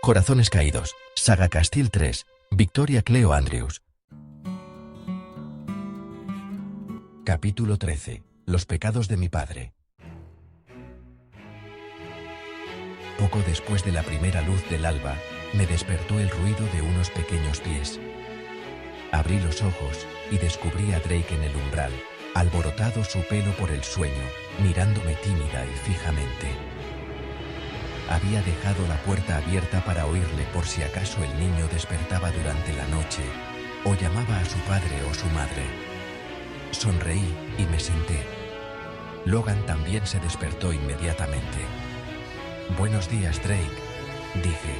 Corazones caídos. Saga Castile 3. Victoria Cleo Andrews. Capítulo 13. Los pecados de mi padre. Poco después de la primera luz del alba, me despertó el ruido de unos pequeños pies. Abrí los ojos y descubrí a Drake en el umbral, alborotado su pelo por el sueño, mirándome tímida y fijamente. Había dejado la puerta abierta para oírle por si acaso el niño despertaba durante la noche, o llamaba a su padre o su madre. Sonreí y me senté. Logan también se despertó inmediatamente. «Buenos días, Drake», dije.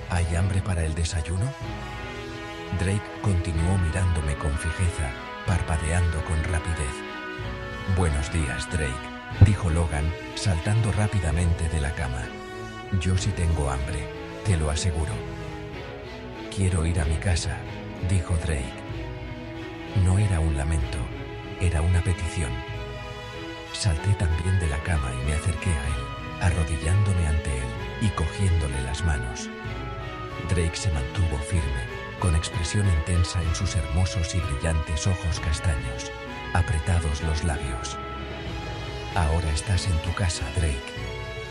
«¿Hay hambre para el desayuno?» Drake continuó mirándome con fijeza, parpadeando con rapidez. «Buenos días, Drake», dijo Logan, saltando rápidamente de la cama. «Yo sí tengo hambre, te lo aseguro». «Quiero ir a mi casa», dijo Drake. No era un lamento, era una petición. Salté también de la cama y me acerqué a él, arrodillándome ante él y cogiéndole las manos. Drake se mantuvo firme, con expresión intensa en sus hermosos y brillantes ojos castaños, apretados los labios. «Ahora estás en tu casa, Drake.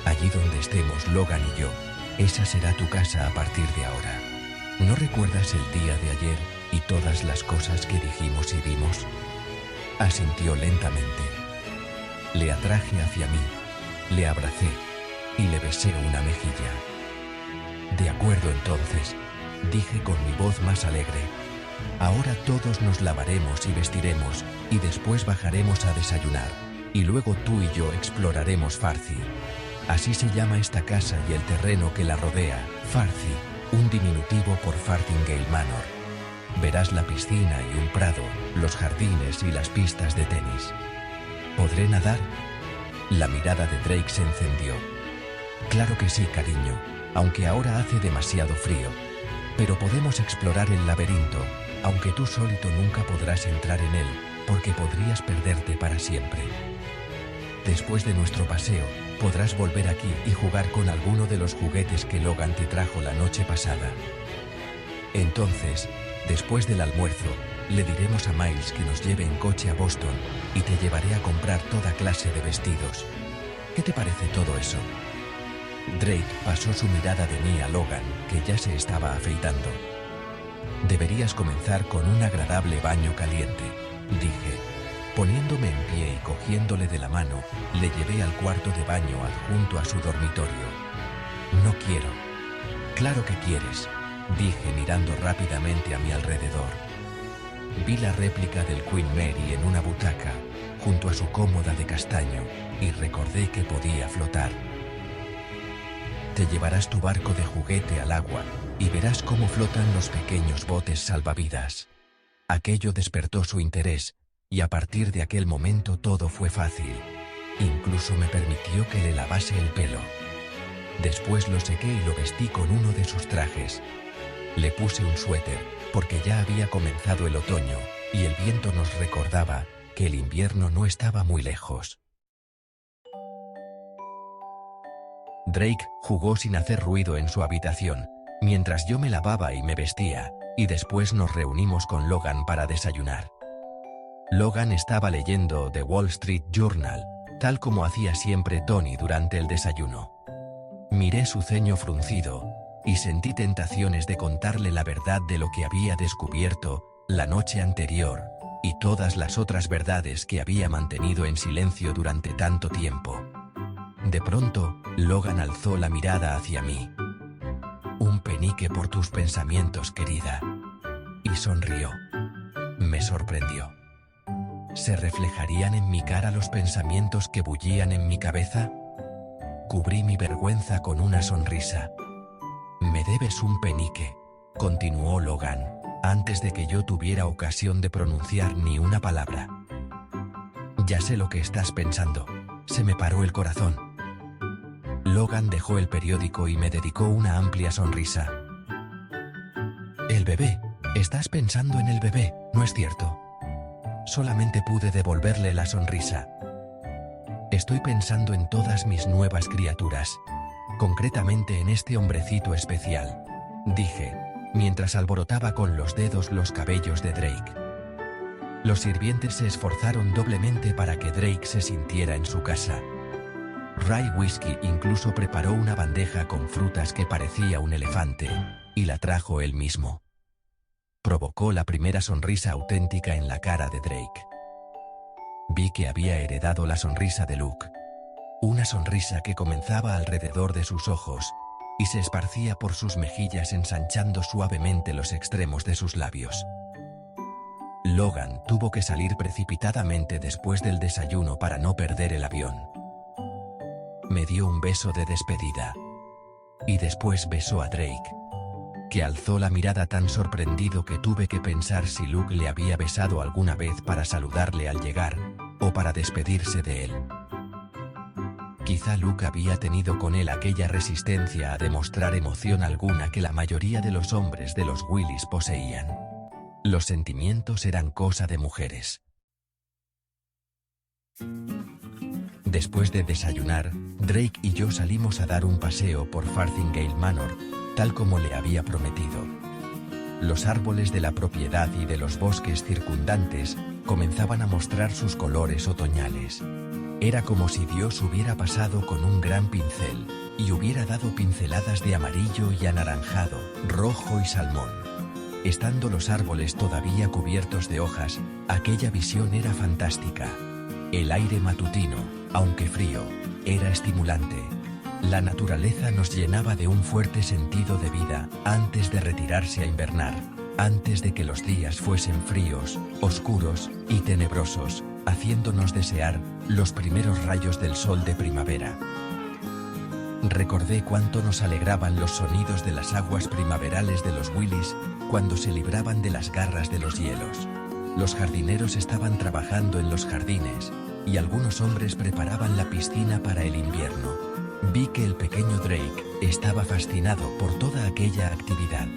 Allí donde estemos Logan y yo, esa será tu casa a partir de ahora. ¿No recuerdas el día de ayer y todas las cosas que dijimos y vimos?» Asintió lentamente. Le atraje hacia mí, le abracé y le besé una mejilla. «De acuerdo entonces», dije con mi voz más alegre. «Ahora todos nos lavaremos y vestiremos y después bajaremos a desayunar. Y luego tú y yo exploraremos Farthie. Así se llama esta casa y el terreno que la rodea, Farthie, un diminutivo por Farthingale Manor. Verás la piscina y un prado, los jardines y las pistas de tenis. ¿Podré nadar?» La mirada de Drake se encendió. «Claro que sí, cariño, aunque ahora hace demasiado frío. Pero podemos explorar el laberinto, aunque tú solito nunca podrás entrar en él, porque podrías perderte para siempre. Después de nuestro paseo, podrás volver aquí y jugar con alguno de los juguetes que Logan te trajo la noche pasada. Entonces, después del almuerzo, le diremos a Miles que nos lleve en coche a Boston y te llevaré a comprar toda clase de vestidos. ¿Qué te parece todo eso?» Drake pasó su mirada de mí a Logan, que ya se estaba afeitando. «Deberías comenzar con un agradable baño caliente», dije. Poniéndome en pie y cogiéndole de la mano, le llevé al cuarto de baño adjunto a su dormitorio. «No quiero». «Claro que quieres», dije mirando rápidamente a mi alrededor. Vi la réplica del Queen Mary en una butaca, junto a su cómoda de castaño, y recordé que podía flotar. «Te llevarás tu barco de juguete al agua y verás cómo flotan los pequeños botes salvavidas». Aquello despertó su interés, y a partir de aquel momento todo fue fácil. Incluso me permitió que le lavase el pelo. Después lo sequé y lo vestí con uno de sus trajes. Le puse un suéter, porque ya había comenzado el otoño, y el viento nos recordaba que el invierno no estaba muy lejos. Drake jugó sin hacer ruido en su habitación, mientras yo me lavaba y me vestía, y después nos reunimos con Logan para desayunar. Logan estaba leyendo The Wall Street Journal, tal como hacía siempre Tony durante el desayuno. Miré su ceño fruncido y sentí tentaciones de contarle la verdad de lo que había descubierto la noche anterior y todas las otras verdades que había mantenido en silencio durante tanto tiempo. De pronto, Logan alzó la mirada hacia mí. «Un penique por tus pensamientos, querida», y sonrió. Me sorprendió. ¿Se reflejarían en mi cara los pensamientos que bullían en mi cabeza? Cubrí mi vergüenza con una sonrisa. «Me debes un penique», continuó Logan, antes de que yo tuviera ocasión de pronunciar ni una palabra. «Ya sé lo que estás pensando». Se me paró el corazón. Logan dejó el periódico y me dedicó una amplia sonrisa. «El bebé. Estás pensando en el bebé, ¿no es cierto?» Solamente pude devolverle la sonrisa. «Estoy pensando en todas mis nuevas criaturas. concretamente en este hombrecito especial, dije, mientras alborotaba con los dedos los cabellos de Drake. Los sirvientes se esforzaron doblemente para que Drake se sintiera en su casa. Ray Whiskey incluso preparó una bandeja con frutas que parecía un elefante, y la trajo él mismo. Provocó la primera sonrisa auténtica en la cara de Drake. Vi que había heredado la sonrisa de Luke. Una sonrisa que comenzaba alrededor de sus ojos y se esparcía por sus mejillas ensanchando suavemente los extremos de sus labios. Logan tuvo que salir precipitadamente después del desayuno para no perder el avión. Me dio un beso de despedida. Y después besó a Drake, que alzó la mirada tan sorprendido que tuve que pensar si Luke le había besado alguna vez para saludarle al llegar, o para despedirse de él. Quizá Luke había tenido con él aquella resistencia a demostrar emoción alguna que la mayoría de los hombres de los Willys poseían. Los sentimientos eran cosa de mujeres. Después de desayunar, Drake y yo salimos a dar un paseo por Farthingale Manor, tal como le había prometido. Los árboles de la propiedad y de los bosques circundantes comenzaban a mostrar sus colores otoñales. Era como si Dios hubiera pasado con un gran pincel y hubiera dado pinceladas de amarillo y anaranjado, rojo y salmón. Estando los árboles todavía cubiertos de hojas, aquella visión era fantástica. El aire matutino, aunque frío, era estimulante. La naturaleza nos llenaba de un fuerte sentido de vida antes de retirarse a invernar, antes de que los días fuesen fríos, oscuros y tenebrosos, haciéndonos desear los primeros rayos del sol de primavera. Recordé cuánto nos alegraban los sonidos de las aguas primaverales de los Willys cuando se libraban de las garras de los hielos. Los jardineros estaban trabajando en los jardines, y algunos hombres preparaban la piscina para el invierno. Vi que el pequeño Drake estaba fascinado por toda aquella actividad.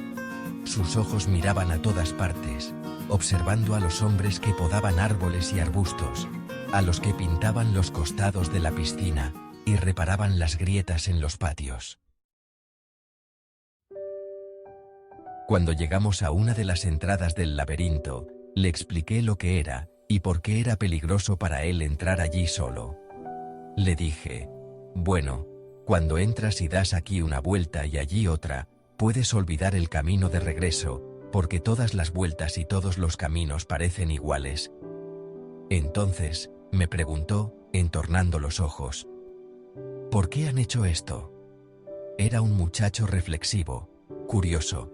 Sus ojos miraban a todas partes, observando a los hombres que podaban árboles y arbustos, a los que pintaban los costados de la piscina y reparaban las grietas en los patios. Cuando llegamos a una de las entradas del laberinto, le expliqué lo que era y por qué era peligroso para él entrar allí solo. Le dije, bueno, cuando entras y das aquí una vuelta y allí otra, puedes olvidar el camino de regreso, porque todas las vueltas y todos los caminos parecen iguales. Entonces, me preguntó, entornando los ojos, ¿por qué han hecho esto? Era un muchacho reflexivo, curioso.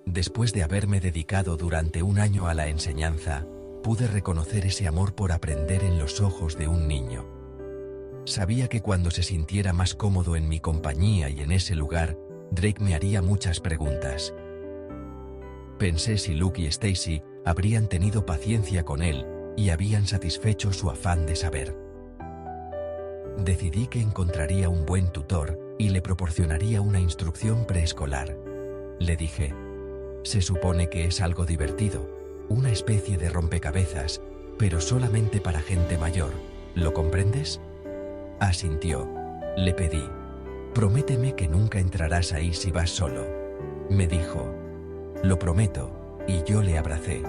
Después de haberme dedicado durante un año a la enseñanza, pude reconocer ese amor por aprender en los ojos de un niño. Sabía que cuando se sintiera más cómodo en mi compañía y en ese lugar, Drake me haría muchas preguntas. Pensé si Luke y Stacy habrían tenido paciencia con él y habían satisfecho su afán de saber. Decidí que encontraría un buen tutor y le proporcionaría una instrucción preescolar. Le dije, se supone que es algo divertido, una especie de rompecabezas, pero solamente para gente mayor, ¿lo comprendes? Asintió. Le pedí, prométeme que nunca entrarás ahí si vas solo. Me dijo, lo prometo, y yo le abracé.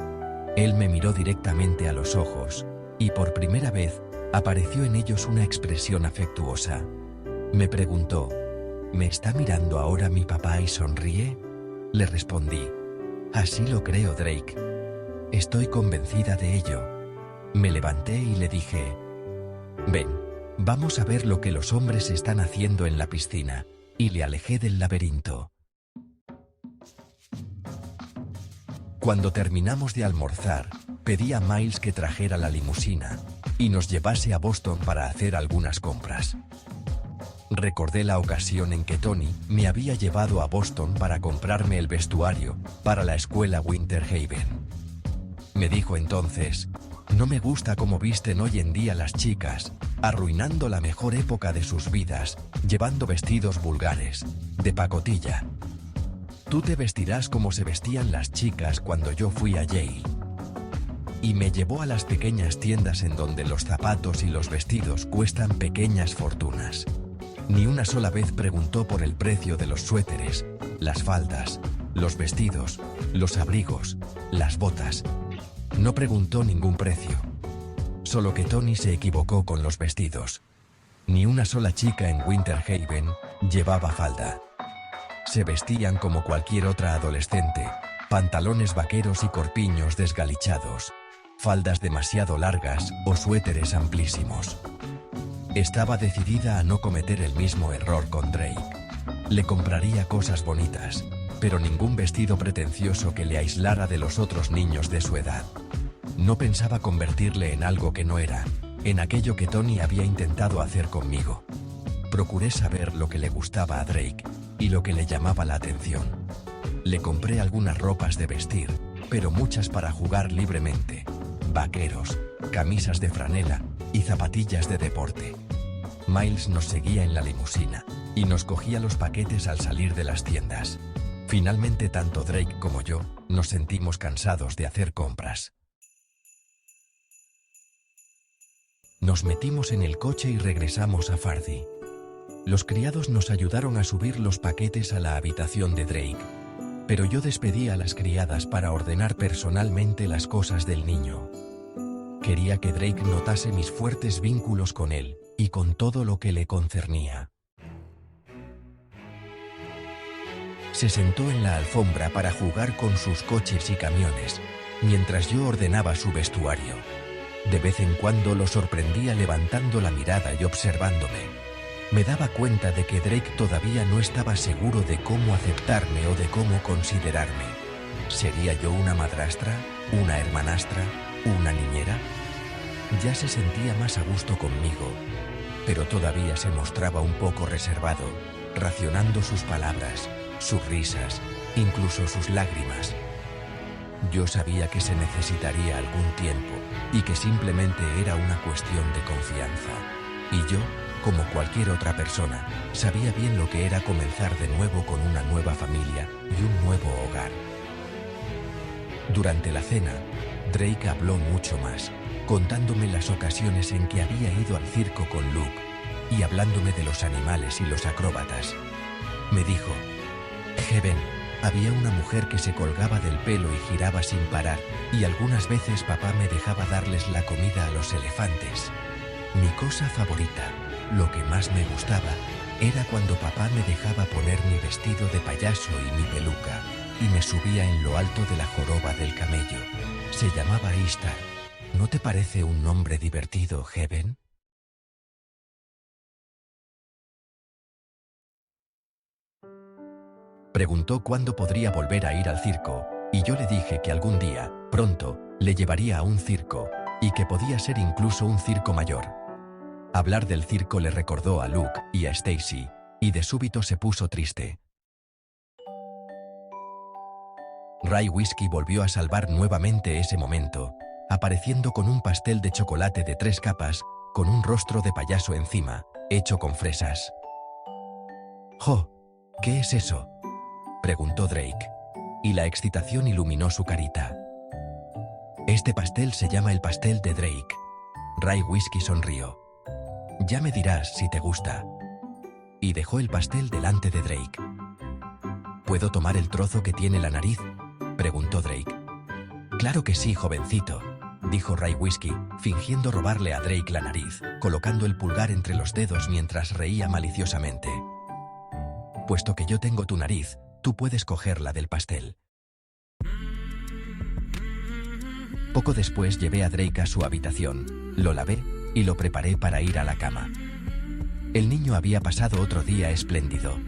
Él me miró directamente a los ojos, y por primera vez, apareció en ellos una expresión afectuosa. Me preguntó, ¿me está mirando ahora mi papá y sonríe? Le respondí, así lo creo, Drake. Estoy convencida de ello. Me levanté y le dije, ven, vamos a ver lo que los hombres están haciendo en la piscina, y le alejé del laberinto. Cuando terminamos de almorzar, pedí a Miles que trajera la limusina y nos llevase a Boston para hacer algunas compras. Recordé la ocasión en que Tony me había llevado a Boston para comprarme el vestuario para la escuela Winter Haven. Me dijo entonces, no me gusta cómo visten hoy en día las chicas, arruinando la mejor época de sus vidas, llevando vestidos vulgares, de pacotilla. Tú te vestirás como se vestían las chicas cuando yo fui a Yale. Y me llevó a las pequeñas tiendas en donde los zapatos y los vestidos cuestan pequeñas fortunas. Ni una sola vez preguntó por el precio de los suéteres, las faldas, los vestidos, los abrigos, las botas. No preguntó ningún precio. Solo que Tony se equivocó con los vestidos. Ni una sola chica en Winter Haven llevaba falda. Se vestían como cualquier otra adolescente, pantalones vaqueros y corpiños desgalichados, faldas demasiado largas o suéteres amplísimos. Estaba decidida a no cometer el mismo error con Drake. Le compraría cosas bonitas, pero ningún vestido pretencioso que le aislara de los otros niños de su edad. No pensaba convertirle en algo que no era, en aquello que Tony había intentado hacer conmigo. Procuré saber lo que le gustaba a Drake y lo que le llamaba la atención. Le compré algunas ropas de vestir, pero muchas para jugar libremente, vaqueros, camisas de franela y zapatillas de deporte. Miles nos seguía en la limusina y nos cogía los paquetes al salir de las tiendas. Finalmente, tanto Drake como yo nos sentimos cansados de hacer compras. Nos metimos en el coche y regresamos a Farthing. Los criados nos ayudaron a subir los paquetes a la habitación de Drake, pero yo despedí a las criadas para ordenar personalmente las cosas del niño. Quería que Drake notase mis fuertes vínculos con él y con todo lo que le concernía. Se sentó en la alfombra para jugar con sus coches y camiones, mientras yo ordenaba su vestuario. De vez en cuando lo sorprendía levantando la mirada y observándome. Me daba cuenta de que Drake todavía no estaba seguro de cómo aceptarme o de cómo considerarme. ¿Sería yo una madrastra, una hermanastra, una niñera? Ya se sentía más a gusto conmigo, pero todavía se mostraba un poco reservado, racionando sus palabras, sus risas, incluso sus lágrimas. Yo sabía que se necesitaría algún tiempo y que simplemente era una cuestión de confianza. Y yo, como cualquier otra persona, sabía bien lo que era comenzar de nuevo con una nueva familia y un nuevo hogar. Durante la cena, Drake habló mucho más, contándome las ocasiones en que había ido al circo con Luke y hablándome de los animales y los acróbatas. Me dijo: Heaven, había una mujer que se colgaba del pelo y giraba sin parar, y algunas veces papá me dejaba darles la comida a los elefantes. Mi cosa favorita, lo que más me gustaba, era cuando papá me dejaba poner mi vestido de payaso y mi peluca, y me subía en lo alto de la joroba del camello. Se llamaba Ishtar. ¿No te parece un nombre divertido, Heaven? Preguntó cuándo podría volver a ir al circo, y yo le dije que algún día, pronto, le llevaría a un circo, y que podía ser incluso un circo mayor. Hablar del circo le recordó a Luke y a Stacy, y de súbito se puso triste. Ray Whiskey volvió a salvar nuevamente ese momento, apareciendo con un pastel de chocolate de 3 capas, con un rostro de payaso encima, hecho con fresas. «Jo, ¿qué es eso?», preguntó Drake, y la excitación iluminó su carita. «Este pastel se llama el pastel de Drake». Ray Whiskey sonrió. «Ya me dirás si te gusta». Y dejó el pastel delante de Drake. «¿Puedo tomar el trozo que tiene la nariz?», preguntó Drake. «Claro que sí, jovencito», dijo Ray Whiskey, fingiendo robarle a Drake la nariz, colocando el pulgar entre los dedos mientras reía maliciosamente. «Puesto que yo tengo tu nariz, tú puedes coger la del pastel». Poco después llevé a Drake a su habitación, lo lavé y lo preparé para ir a la cama. El niño había pasado otro día espléndido.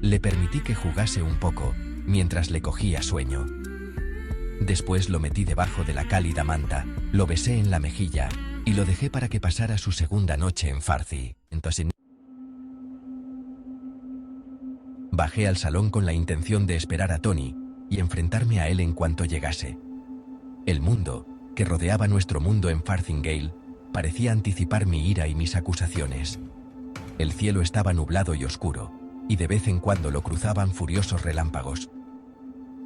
Le permití que jugase un poco, mientras le cogía sueño. Después lo metí debajo de la cálida manta, lo besé en la mejilla y lo dejé para que pasara su segunda noche en Farthing. Entonces bajé al salón con la intención de esperar a Tony y enfrentarme a él en cuanto llegase. El mundo, que rodeaba nuestro mundo en Farthingale, parecía anticipar mi ira y mis acusaciones. El cielo estaba nublado y oscuro, y de vez en cuando lo cruzaban furiosos relámpagos.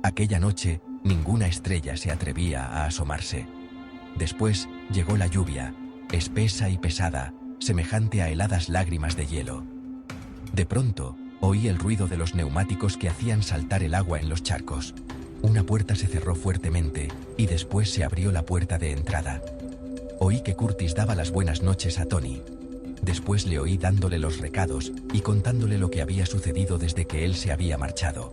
Aquella noche, ninguna estrella se atrevía a asomarse. Después llegó la lluvia, espesa y pesada, semejante a heladas lágrimas de hielo. De pronto, oí el ruido de los neumáticos que hacían saltar el agua en los charcos. Una puerta se cerró fuertemente, y después se abrió la puerta de entrada. Oí que Curtis daba las buenas noches a Tony. Después le oí dándole los recados y contándole lo que había sucedido desde que él se había marchado.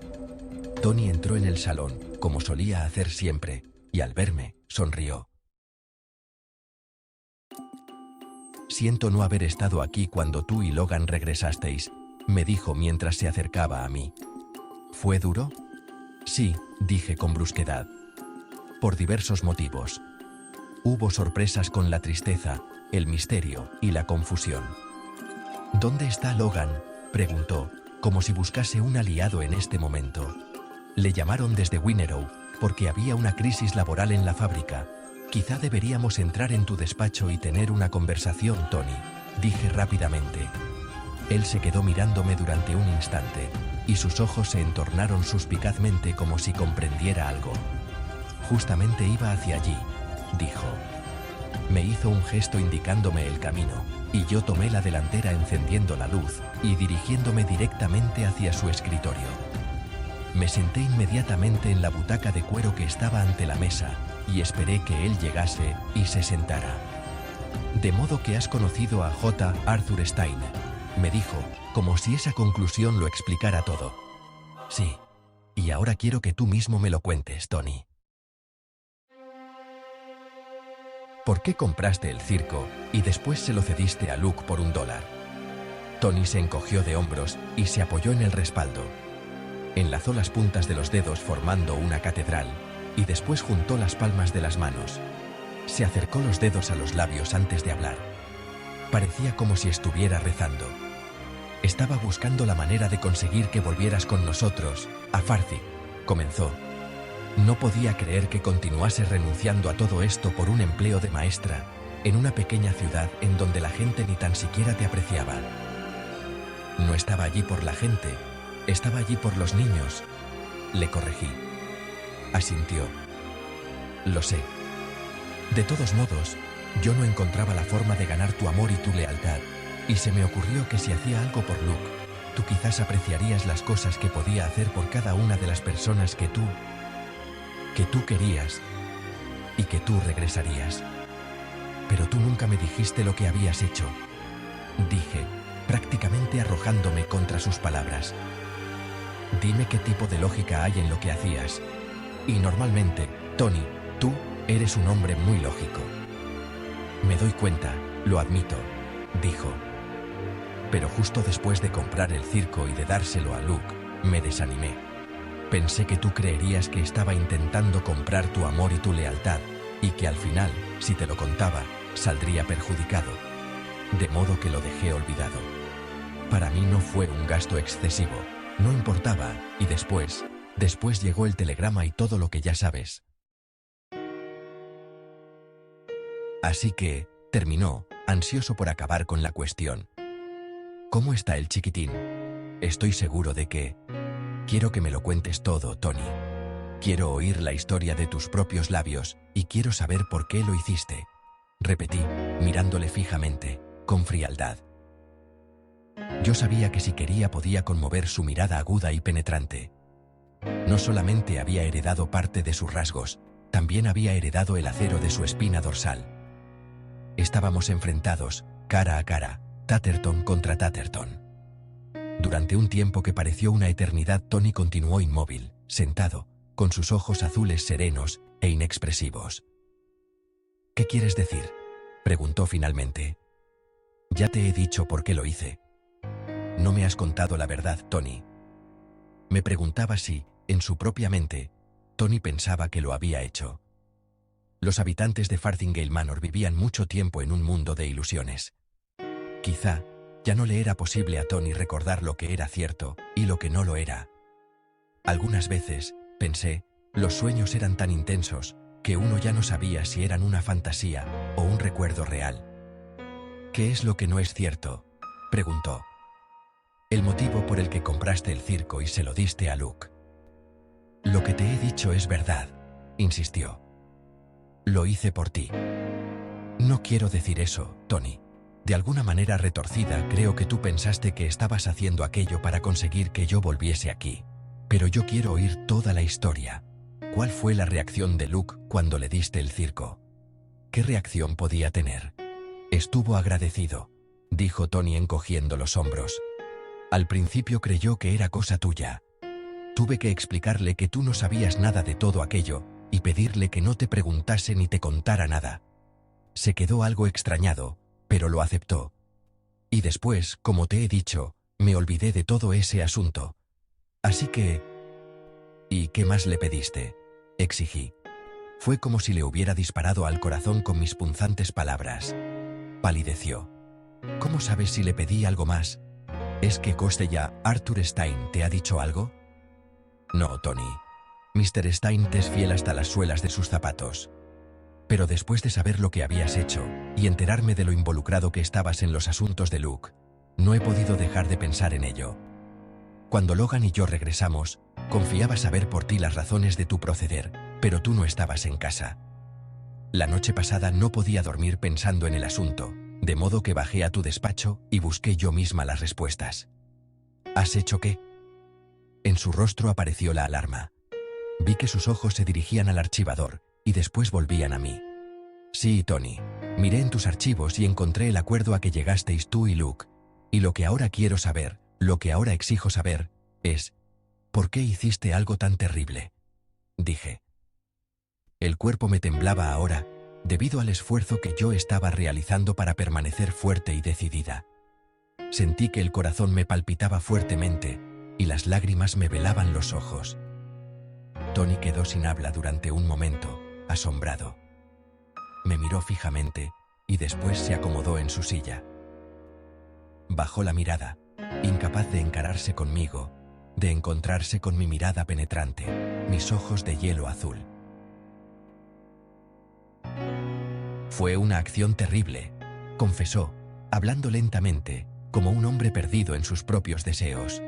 Tony entró en el salón, como solía hacer siempre, y al verme, sonrió. «Siento no haber estado aquí cuando tú y Logan regresasteis», me dijo mientras se acercaba a mí. «¿Fue duro?» «Sí», dije con brusquedad. «Por diversos motivos. Hubo sorpresas con la tristeza, el misterio y la confusión». «¿Dónde está Logan?», preguntó, como si buscase un aliado en este momento. «Le llamaron desde Winnerow, porque había una crisis laboral en la fábrica. Quizá deberíamos entrar en tu despacho y tener una conversación, Tony», dije rápidamente. Él se quedó mirándome durante un instante, y sus ojos se entornaron suspicazmente como si comprendiera algo. «Justamente iba hacia allí», dijo. Me hizo un gesto indicándome el camino, y yo tomé la delantera encendiendo la luz y dirigiéndome directamente hacia su escritorio. Me senté inmediatamente en la butaca de cuero que estaba ante la mesa, y esperé que él llegase y se sentara. «De modo que has conocido a J. Arthur Stein», me dijo, como si esa conclusión lo explicara todo. «Sí. Y ahora quiero que tú mismo me lo cuentes, Tony. ¿Por qué compraste el circo y después se lo cediste a Luke por $1? Tony se encogió de hombros y se apoyó en el respaldo. Enlazó las puntas de los dedos formando una catedral, y después juntó las palmas de las manos. Se acercó los dedos a los labios antes de hablar. Parecía como si estuviera rezando. «Estaba buscando la manera de conseguir que volvieras con nosotros, a Farthing», comenzó. «No podía creer que continuase renunciando a todo esto por un empleo de maestra, en una pequeña ciudad en donde la gente ni tan siquiera te apreciaba». «No estaba allí por la gente, estaba allí por los niños», le corregí. Asintió. «Lo sé. De todos modos, yo no encontraba la forma de ganar tu amor y tu lealtad, y se me ocurrió que si hacía algo por Luke, tú quizás apreciarías las cosas que podía hacer por cada una de las personas que tú querías, y que tú regresarías. Pero tú nunca me dijiste lo que habías hecho», dije, prácticamente arrojándome contra sus palabras. «Dime qué tipo de lógica hay en lo que hacías. Y normalmente, Tony, tú eres un hombre muy lógico». «Me doy cuenta, lo admito», dijo. «Pero justo después de comprar el circo y de dárselo a Luke, me desanimé. Pensé que tú creerías que estaba intentando comprar tu amor y tu lealtad, y que al final, si te lo contaba, saldría perjudicado. De modo que lo dejé olvidado. Para mí no fue un gasto excesivo, no importaba, y después llegó el telegrama y todo lo que ya sabes». Así que, terminó, ansioso por acabar con la cuestión. «¿Cómo está el chiquitín? Estoy seguro de que... Quiero que me lo cuentes todo, Tony. Quiero oír la historia de tus propios labios, y quiero saber por qué lo hiciste», repetí, mirándole fijamente, con frialdad. Yo sabía que si quería podía conmover su mirada aguda y penetrante. No solamente había heredado parte de sus rasgos, también había heredado el acero de su espina dorsal. Estábamos enfrentados, cara a cara, Tatterton contra Tatterton. Durante un tiempo que pareció una eternidad, Tony continuó inmóvil, sentado, con sus ojos azules serenos e inexpresivos. «¿Qué quieres decir?», preguntó finalmente. «Ya te he dicho por qué lo hice». «No me has contado la verdad, Tony». Me preguntaba si, en su propia mente, Tony pensaba que lo había hecho. Los habitantes de Farthingale Manor vivían mucho tiempo en un mundo de ilusiones. Quizá ya no le era posible a Tony recordar lo que era cierto y lo que no lo era. Algunas veces, pensé, los sueños eran tan intensos que uno ya no sabía si eran una fantasía o un recuerdo real. «¿Qué es lo que no es cierto?», preguntó. «El motivo por el que compraste el circo y se lo diste a Luke». «Lo que te he dicho es verdad», insistió. «Lo hice por ti». «No quiero decir eso, Tony». De alguna manera retorcida, creo que tú pensaste que estabas haciendo aquello para conseguir que yo volviese aquí. Pero yo quiero oír toda la historia. ¿Cuál fue la reacción de Luke cuando le diste el circo? ¿Qué reacción podía tener? Estuvo agradecido, dijo Tony encogiendo los hombros. Al principio creyó que era cosa tuya. Tuve que explicarle que tú no sabías nada de todo aquello y pedirle que no te preguntase ni te contara nada. Se quedó algo extrañado, pero lo aceptó. Y después, como te he dicho, me olvidé de todo ese asunto. Así que... ¿Y qué más le pediste?, exigí. Fue como si le hubiera disparado al corazón con mis punzantes palabras. Palideció. ¿Cómo sabes si le pedí algo más? ¿Es que Costello, Arthur Stein, te ha dicho algo? No, Tony. Mr. Stein te es fiel hasta las suelas de sus zapatos. Pero después de saber lo que habías hecho y enterarme de lo involucrado que estabas en los asuntos de Luke, no he podido dejar de pensar en ello. Cuando Logan y yo regresamos, confiaba saber por ti las razones de tu proceder, pero tú no estabas en casa. La noche pasada no podía dormir pensando en el asunto, de modo que bajé a tu despacho y busqué yo misma las respuestas. ¿Has hecho qué? En su rostro apareció la alarma. Vi que sus ojos se dirigían al archivador y después volvían a mí. Sí, Tony. Miré en tus archivos y encontré el acuerdo a que llegasteis tú y Luke. Y lo que ahora quiero saber, lo que ahora exijo saber, es ¿por qué hiciste algo tan terrible? Dije. El cuerpo me temblaba ahora, debido al esfuerzo que yo estaba realizando para permanecer fuerte y decidida. Sentí que el corazón me palpitaba fuertemente y las lágrimas me velaban los ojos. Tony quedó sin habla durante un momento, asombrado. Me miró fijamente y después se acomodó en su silla. Bajó la mirada, incapaz de encararse conmigo, de encontrarse con mi mirada penetrante, mis ojos de hielo azul. Fue una acción terrible, confesó, hablando lentamente, como un hombre perdido en sus propios deseos.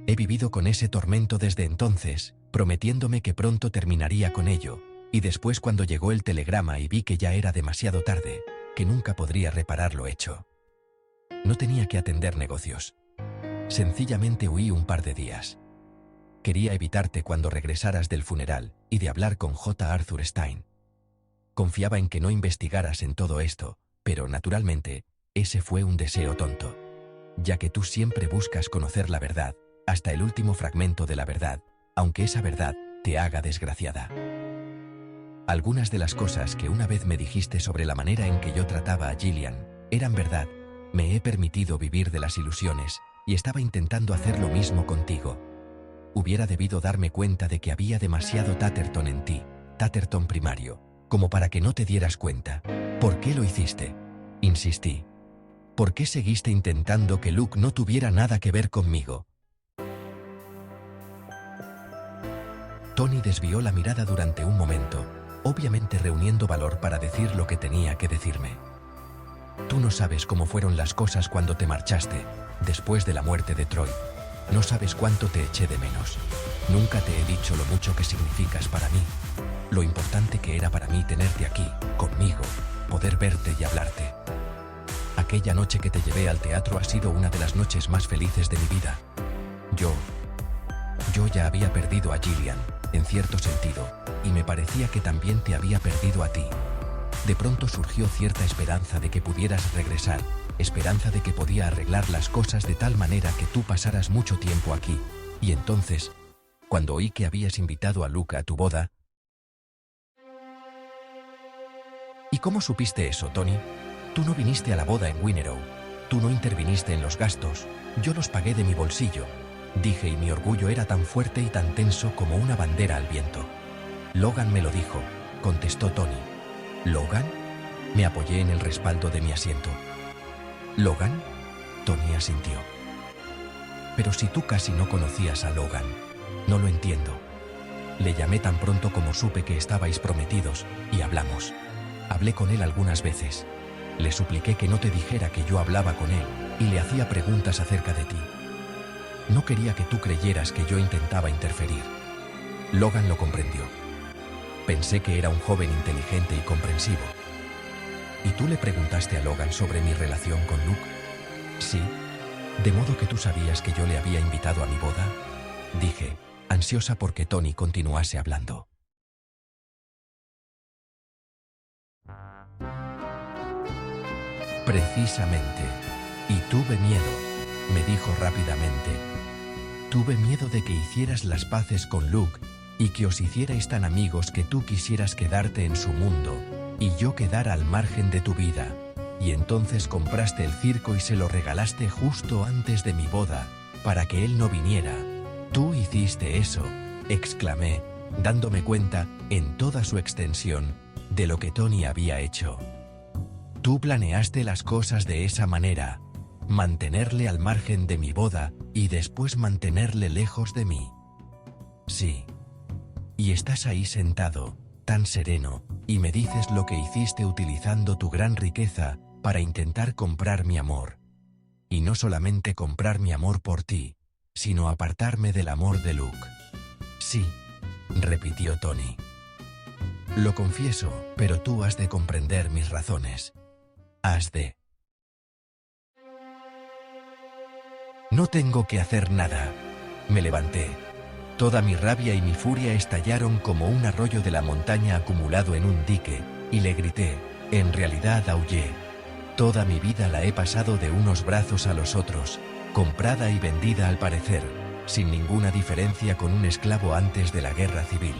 He vivido con ese tormento desde entonces, prometiéndome que pronto terminaría con ello, y después cuando llegó el telegrama y vi que ya era demasiado tarde, que nunca podría reparar lo hecho. No tenía que atender negocios. Sencillamente huí un par de días. Quería evitarte cuando regresaras del funeral y de hablar con J. Arthur Stein. Confiaba en que no investigaras en todo esto, pero naturalmente, ese fue un deseo tonto. Ya que tú siempre buscas conocer la verdad, hasta el último fragmento de la verdad, aunque esa verdad te haga desgraciada. Algunas de las cosas que una vez me dijiste sobre la manera en que yo trataba a Gillian eran verdad. Me he permitido vivir de las ilusiones y estaba intentando hacer lo mismo contigo. Hubiera debido darme cuenta de que había demasiado Tatterton en ti, Tatterton primario, como para que no te dieras cuenta. ¿Por qué lo hiciste? Insistí. ¿Por qué seguiste intentando que Luke no tuviera nada que ver conmigo? Tony desvió la mirada durante un momento, obviamente reuniendo valor para decir lo que tenía que decirme. Tú no sabes cómo fueron las cosas cuando te marchaste, después de la muerte de Troy. No sabes cuánto te eché de menos. Nunca te he dicho lo mucho que significas para mí. Lo importante que era para mí tenerte aquí, conmigo, poder verte y hablarte. Aquella noche que te llevé al teatro ha sido una de las noches más felices de mi vida. Yo ya había perdido a Gillian, en cierto sentido, y me parecía que también te había perdido a ti. De pronto surgió cierta esperanza de que pudieras regresar, esperanza de que podía arreglar las cosas de tal manera que tú pasaras mucho tiempo aquí, y entonces, cuando oí que habías invitado a Luke a tu boda... ¿Y cómo supiste eso, Tony? Tú no viniste a la boda en Winnerow, tú no interviniste en los gastos, yo los pagué de mi bolsillo, dije, y mi orgullo era tan fuerte y tan tenso como una bandera al viento. Logan me lo dijo, contestó Tony. ¿Logan? Me apoyé en el respaldo de mi asiento. ¿Logan? Tony asintió. Pero si tú casi no conocías a Logan, no lo entiendo. Le llamé tan pronto como supe que estabais prometidos, y hablamos. Hablé con él algunas veces. Le supliqué que no te dijera que yo hablaba con él, y le hacía preguntas acerca de ti. No quería que tú creyeras que yo intentaba interferir. Logan lo comprendió. Pensé que era un joven inteligente y comprensivo. ¿Y tú le preguntaste a Logan sobre mi relación con Luke? Sí. ¿De modo que tú sabías que yo le había invitado a mi boda? Dije, ansiosa porque Tony continuase hablando. Precisamente. Y tuve miedo, me dijo rápidamente. Tuve miedo de que hicieras las paces con Luke y que os hicierais tan amigos que tú quisieras quedarte en su mundo y yo quedara al margen de tu vida. Y entonces compraste el circo y se lo regalaste justo antes de mi boda, para que él no viniera. Tú hiciste eso, exclamé, dándome cuenta, en toda su extensión, de lo que Tony había hecho. Tú planeaste las cosas de esa manera, mantenerle al margen de mi boda y después mantenerle lejos de mí. Sí. Y estás ahí sentado, tan sereno, y me dices lo que hiciste utilizando tu gran riqueza para intentar comprar mi amor. Y no solamente comprar mi amor por ti, sino apartarme del amor de Luke. Sí, repitió Tony. Lo confieso, pero tú has de comprender mis razones. Has de. No tengo que hacer nada. Me levanté. Toda mi rabia y mi furia estallaron como un arroyo de la montaña acumulado en un dique, y le grité, en realidad aullé. Toda mi vida la he pasado de unos brazos a los otros, comprada y vendida al parecer, sin ninguna diferencia con un esclavo antes de la guerra civil.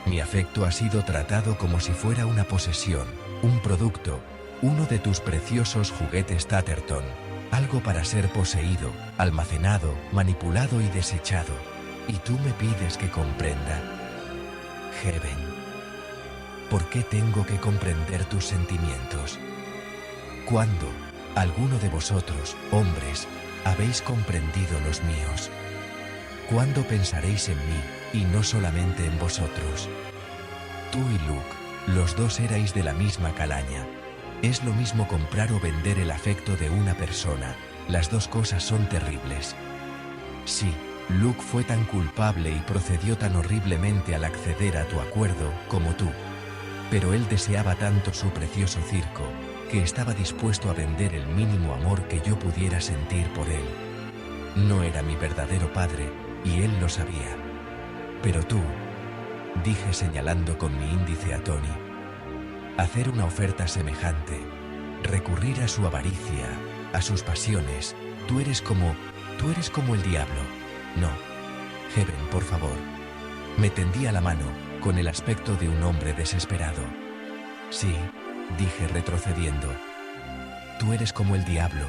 Mi afecto ha sido tratado como si fuera una posesión, un producto, uno de tus preciosos juguetes Tatterton, algo para ser poseído, almacenado, manipulado y desechado. Y tú me pides que comprenda. Heaven, ¿por qué tengo que comprender tus sentimientos? ¿Cuándo alguno de vosotros, hombres, habéis comprendido los míos? ¿Cuándo pensaréis en mí, y no solamente en vosotros? Tú y Luke, los dos erais de la misma calaña. Es lo mismo comprar o vender el afecto de una persona. Las dos cosas son terribles. Sí, Luke fue tan culpable y procedió tan horriblemente al acceder a tu acuerdo como tú. Pero él deseaba tanto su precioso circo, que estaba dispuesto a vender el mínimo amor que yo pudiera sentir por él. No era mi verdadero padre, y él lo sabía. Pero tú, dije señalando con mi índice a Tony, hacer una oferta semejante, recurrir a su avaricia, a sus pasiones, tú eres como el diablo. No, Heaven, por favor. Me tendía la mano, con el aspecto de un hombre desesperado. Sí, dije retrocediendo. Tú eres como el diablo.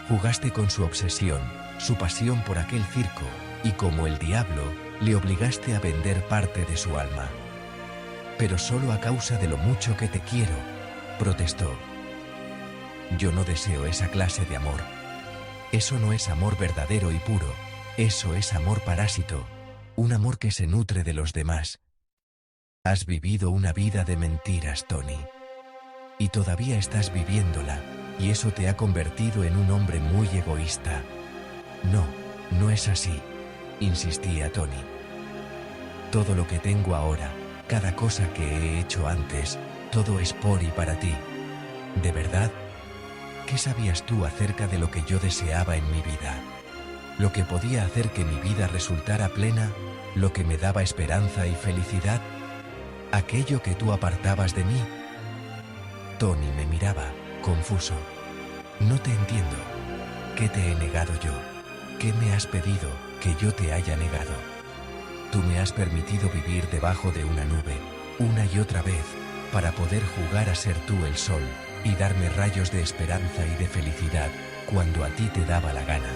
Jugaste con su obsesión, su pasión por aquel circo, y como el diablo, le obligaste a vender parte de su alma. Pero solo a causa de lo mucho que te quiero, protestó. Yo no deseo esa clase de amor. Eso no es amor verdadero y puro, eso es amor parásito, un amor que se nutre de los demás. Has vivido una vida de mentiras, Tony. Y todavía estás viviéndola, y eso te ha convertido en un hombre muy egoísta. No, no es así, insistía Tony. Todo lo que tengo ahora, cada cosa que he hecho antes, todo es por y para ti. ¿De verdad? ¿Qué sabías tú acerca de lo que yo deseaba en mi vida? Lo que podía hacer que mi vida resultara plena, lo que me daba esperanza y felicidad, aquello que tú apartabas de mí. Tony me miraba, confuso. No te entiendo. ¿Qué te he negado yo? ¿Qué me has pedido que yo te haya negado? Tú me has permitido vivir debajo de una nube, una y otra vez, para poder jugar a ser tú el sol, y darme rayos de esperanza y de felicidad, cuando a ti te daba la gana.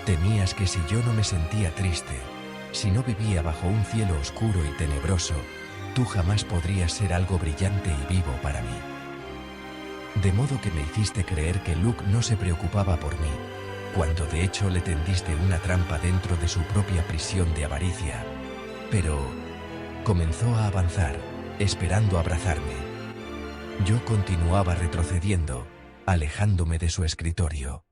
Temías que si yo no me sentía triste, si no vivía bajo un cielo oscuro y tenebroso, tú jamás podrías ser algo brillante y vivo para mí. De modo que me hiciste creer que Luke no se preocupaba por mí, cuando de hecho le tendiste una trampa dentro de su propia prisión de avaricia. Pero comenzó a avanzar, esperando abrazarme. Yo continuaba retrocediendo, alejándome de su escritorio.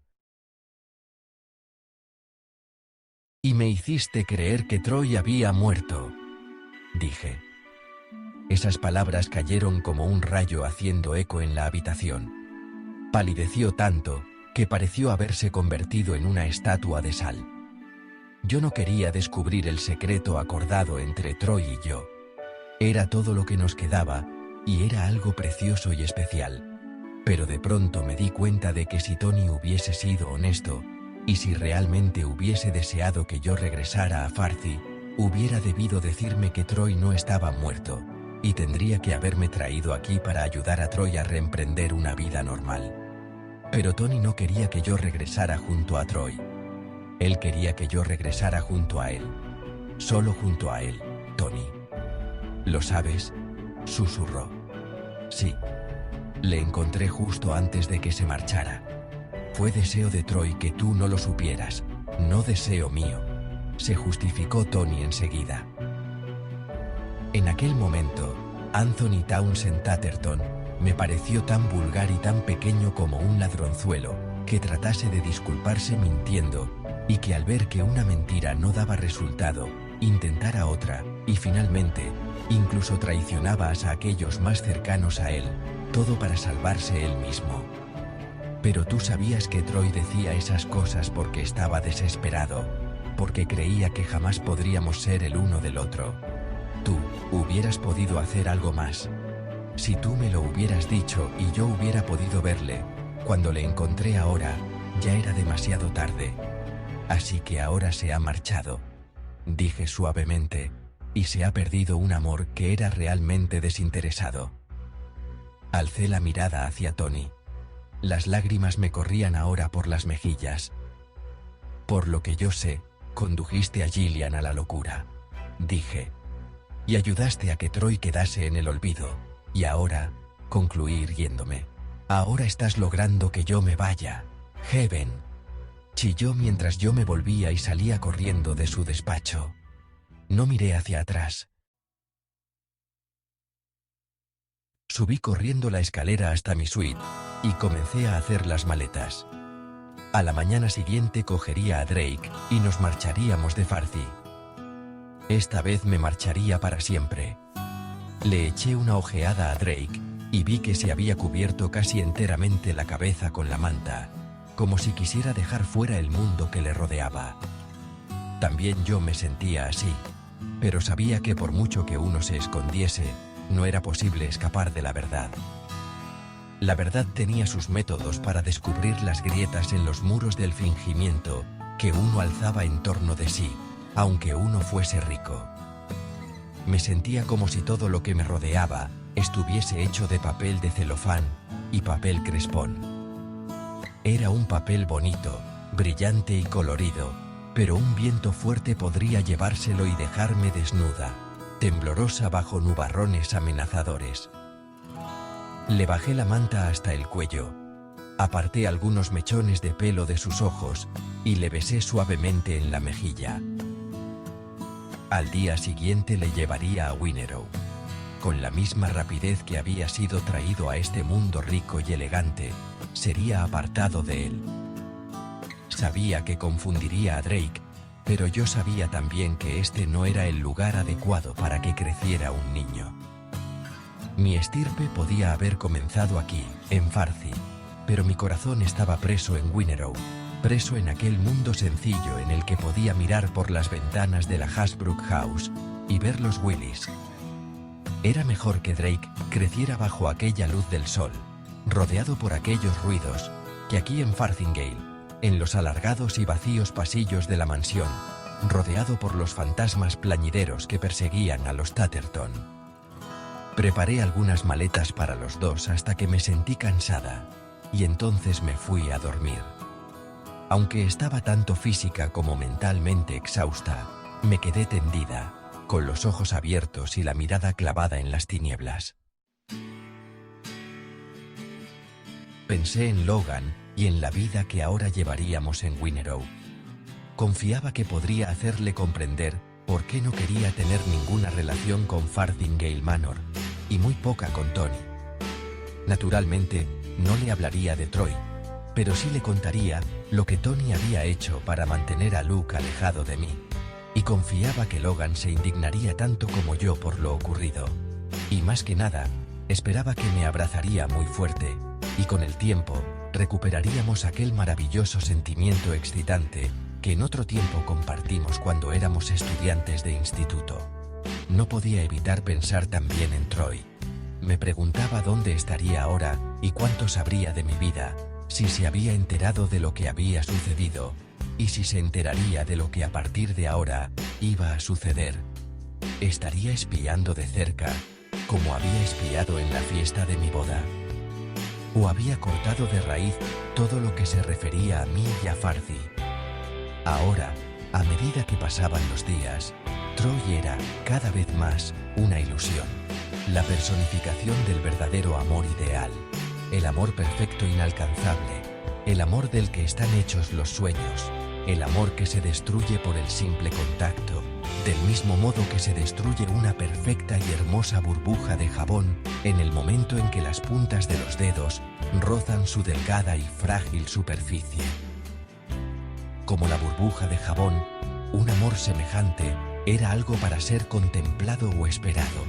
Y me hiciste creer que Troy había muerto, dije. Esas palabras cayeron como un rayo haciendo eco en la habitación. Palideció tanto que pareció haberse convertido en una estatua de sal. Yo no quería descubrir el secreto acordado entre Troy y yo. Era todo lo que nos quedaba, y era algo precioso y especial. Pero de pronto me di cuenta de que si Tony hubiese sido honesto, y si realmente hubiese deseado que yo regresara a Farthie, hubiera debido decirme que Troy no estaba muerto, y tendría que haberme traído aquí para ayudar a Troy a reemprender una vida normal. Pero Tony no quería que yo regresara junto a Troy. Él quería que yo regresara junto a él. Solo junto a él, Tony. ¿Lo sabes?, susurró. Sí. Le encontré justo antes de que se marchara. Fue deseo de Troy que tú no lo supieras, no deseo mío, se justificó Tony enseguida. En aquel momento, Anthony Townsend Tatterton me pareció tan vulgar y tan pequeño como un ladronzuelo, que tratase de disculparse mintiendo, y que al ver que una mentira no daba resultado, intentara otra, y finalmente, incluso traicionaba a aquellos más cercanos a él, todo para salvarse él mismo. Pero tú sabías que Troy decía esas cosas porque estaba desesperado, porque creía que jamás podríamos ser el uno del otro. Tú hubieras podido hacer algo más. Si tú me lo hubieras dicho y yo hubiera podido verle, cuando le encontré ahora, ya era demasiado tarde. Así que ahora se ha marchado, dije suavemente, y se ha perdido un amor que era realmente desinteresado. Alcé la mirada hacia Tony. Las lágrimas me corrían ahora por las mejillas. Por lo que yo sé, condujiste a Gillian a la locura, dije. Y ayudaste a que Troy quedase en el olvido. Y ahora, concluí riéndome. Ahora estás logrando que yo me vaya, Heaven. Chilló mientras yo me volvía y salía corriendo de su despacho. No miré hacia atrás. Subí corriendo la escalera hasta mi suite, y comencé a hacer las maletas. A la mañana siguiente cogería a Drake, y nos marcharíamos de Farthie. Esta vez me marcharía para siempre. Le eché una ojeada a Drake, y vi que se había cubierto casi enteramente la cabeza con la manta, como si quisiera dejar fuera el mundo que le rodeaba. También yo me sentía así, pero sabía que por mucho que uno se escondiese, no era posible escapar de la verdad. La verdad tenía sus métodos para descubrir las grietas en los muros del fingimiento que uno alzaba en torno de sí, aunque uno fuese rico. Me sentía como si todo lo que me rodeaba estuviese hecho de papel de celofán y papel crespón. Era un papel bonito, brillante y colorido, pero un viento fuerte podría llevárselo y dejarme desnuda, temblorosa bajo nubarrones amenazadores. Le bajé la manta hasta el cuello, aparté algunos mechones de pelo de sus ojos y le besé suavemente en la mejilla. Al día siguiente le llevaría a Winnerow. Con la misma rapidez que había sido traído a este mundo rico y elegante, sería apartado de él. Sabía que confundiría a Drake, pero yo sabía también que este no era el lugar adecuado para que creciera un niño. Mi estirpe podía haber comenzado aquí, en Farthie, pero mi corazón estaba preso en Winnerow, preso en aquel mundo sencillo en el que podía mirar por las ventanas de la Hasbrook House y ver los Willys. Era mejor que Drake creciera bajo aquella luz del sol, rodeado por aquellos ruidos, que aquí en Farthingale, en los alargados y vacíos pasillos de la mansión, rodeado por los fantasmas plañideros que perseguían a los Tatterton. Preparé algunas maletas para los dos hasta que me sentí cansada, y entonces me fui a dormir. Aunque estaba tanto física como mentalmente exhausta, me quedé tendida, con los ojos abiertos y la mirada clavada en las tinieblas. Pensé en Logan y en la vida que ahora llevaríamos en Winnerow. Confiaba que podría hacerle comprender por qué no quería tener ninguna relación con Farthingale Manor, y muy poca con Tony. Naturalmente, no le hablaría de Troy, pero sí le contaría lo que Tony había hecho para mantener a Luke alejado de mí, y confiaba que Logan se indignaría tanto como yo por lo ocurrido. Y más que nada, esperaba que me abrazaría muy fuerte, y con el tiempo, recuperaríamos aquel maravilloso sentimiento excitante que en otro tiempo compartimos cuando éramos estudiantes de instituto. No podía evitar pensar también en Troy. Me preguntaba dónde estaría ahora y cuánto sabría de mi vida, si se había enterado de lo que había sucedido, y si se enteraría de lo que a partir de ahora iba a suceder. ¿Estaría espiando de cerca, como había espiado en la fiesta de mi boda? ¿O había cortado de raíz todo lo que se refería a mí y a Farzi? Ahora, a medida que pasaban los días, Troy era, cada vez más, una ilusión. La personificación del verdadero amor ideal. El amor perfecto inalcanzable. El amor del que están hechos los sueños. El amor que se destruye por el simple contacto. Del mismo modo que se destruye una perfecta y hermosa burbuja de jabón en el momento en que las puntas de los dedos rozan su delgada y frágil superficie. Como la burbuja de jabón, un amor semejante era algo para ser contemplado o esperado,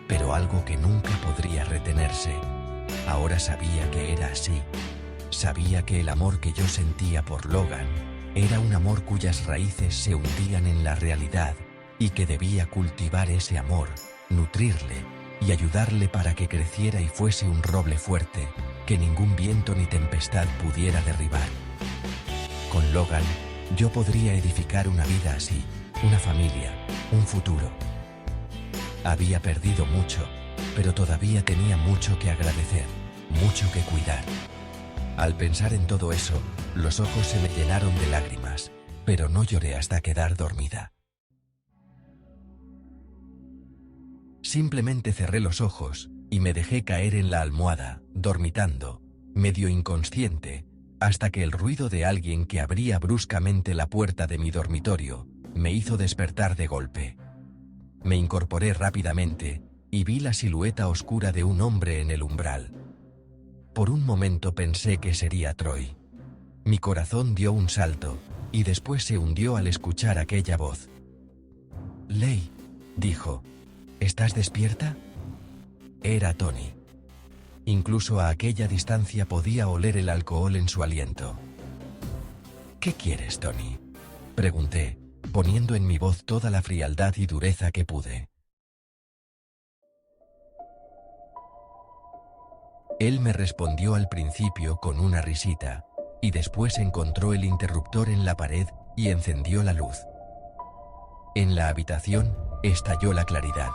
pero algo que nunca podría retenerse. Ahora sabía que era así. Sabía que el amor que yo sentía por Logan era un amor cuyas raíces se hundían en la realidad y que debía cultivar ese amor, nutrirle y ayudarle para que creciera y fuese un roble fuerte que ningún viento ni tempestad pudiera derribar. Con Logan, yo podría edificar una vida así, una familia, un futuro. Había perdido mucho, pero todavía tenía mucho que agradecer, mucho que cuidar. Al pensar en todo eso, los ojos se me llenaron de lágrimas, pero no lloré hasta quedar dormida. Simplemente cerré los ojos y me dejé caer en la almohada, dormitando, medio inconsciente, hasta que el ruido de alguien que abría bruscamente la puerta de mi dormitorio me hizo despertar de golpe. Me incorporé rápidamente y vi la silueta oscura de un hombre en el umbral. Por un momento pensé que sería Troy. Mi corazón dio un salto y después se hundió al escuchar aquella voz. «Leigh», dijo, «¿estás despierta?» Era Tony. Incluso a aquella distancia podía oler el alcohol en su aliento. «¿Qué quieres, Tony?», pregunté, poniendo en mi voz toda la frialdad y dureza que pude. Él me respondió al principio con una risita, y después encontró el interruptor en la pared y encendió la luz. En la habitación estalló la claridad.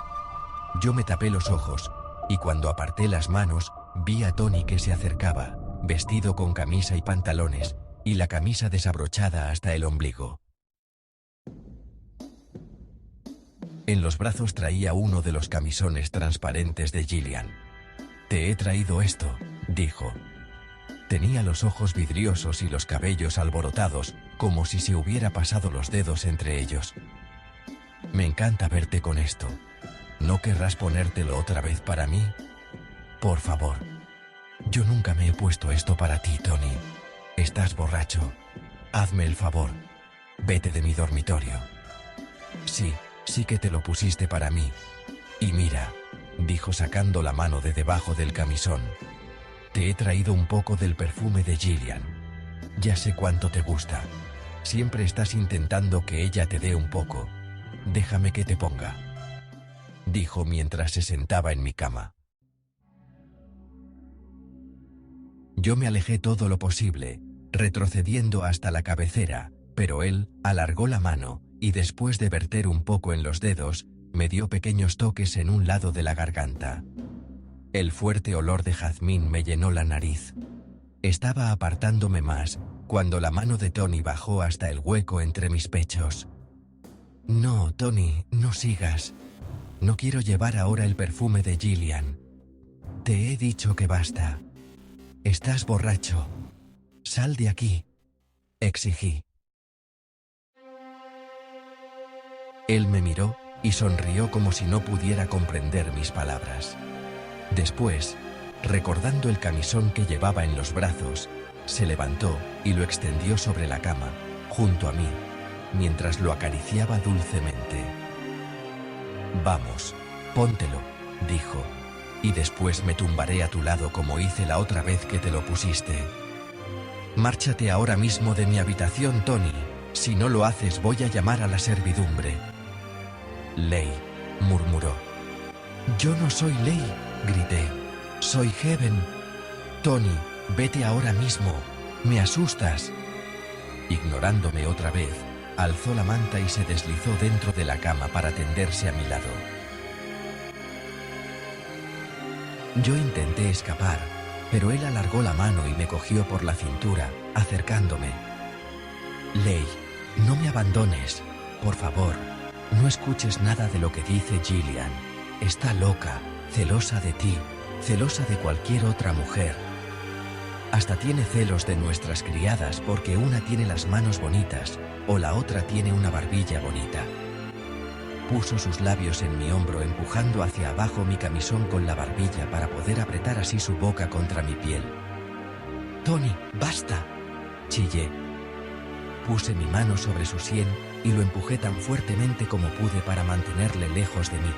Yo me tapé los ojos, y cuando aparté las manos, vi a Tony que se acercaba, vestido con camisa y pantalones, y la camisa desabrochada hasta el ombligo. En los brazos traía uno de los camisones transparentes de Gillian. «Te he traído esto», dijo. Tenía los ojos vidriosos y los cabellos alborotados, como si se hubiera pasado los dedos entre ellos. «Me encanta verte con esto. ¿No querrás ponértelo otra vez para mí? Por favor. Yo nunca me he puesto esto para ti, Tony. Estás borracho. Hazme el favor. Vete de mi dormitorio». Sí que te lo pusiste para mí. Y mira, dijo sacando la mano de debajo del camisón. Te he traído un poco del perfume de Gillian. Ya sé cuánto te gusta. Siempre estás intentando que ella te dé un poco. Déjame que te ponga, dijo mientras se sentaba en mi cama. Yo me alejé todo lo posible, retrocediendo hasta la cabecera, pero él alargó la mano y después de verter un poco en los dedos, me dio pequeños toques en un lado de la garganta. El fuerte olor de jazmín me llenó la nariz. Estaba apartándome más, cuando la mano de Tony bajó hasta el hueco entre mis pechos. «No, Tony, no sigas. No quiero llevar ahora el perfume de Gillian. Te he dicho que basta. Estás borracho. Sal de aquí», exigí. Él me miró y sonrió como si no pudiera comprender mis palabras. Después, recordando el camisón que llevaba en los brazos, se levantó y lo extendió sobre la cama, junto a mí, mientras lo acariciaba dulcemente. «Vamos, póntelo», dijo. Y después me tumbaré a tu lado como hice la otra vez que te lo pusiste. Márchate ahora mismo de mi habitación, Tony. Si no lo haces voy a llamar a la servidumbre. Lei, murmuró. Yo no soy Lei, grité. Soy Heaven. Tony, vete ahora mismo. Me asustas. Ignorándome otra vez, alzó la manta y se deslizó dentro de la cama para tenderse a mi lado. Yo intenté escapar, pero él alargó la mano y me cogió por la cintura, acercándome. Lei, no me abandones, por favor. No escuches nada de lo que dice Gillian. Está loca, celosa de ti, celosa de cualquier otra mujer. Hasta tiene celos de nuestras criadas porque una tiene las manos bonitas o la otra tiene una barbilla bonita. Puso sus labios en mi hombro empujando hacia abajo mi camisón con la barbilla para poder apretar así su boca contra mi piel. «Tony, basta», chillé. Puse mi mano sobre su sien y lo empujé tan fuertemente como pude para mantenerle lejos de mí.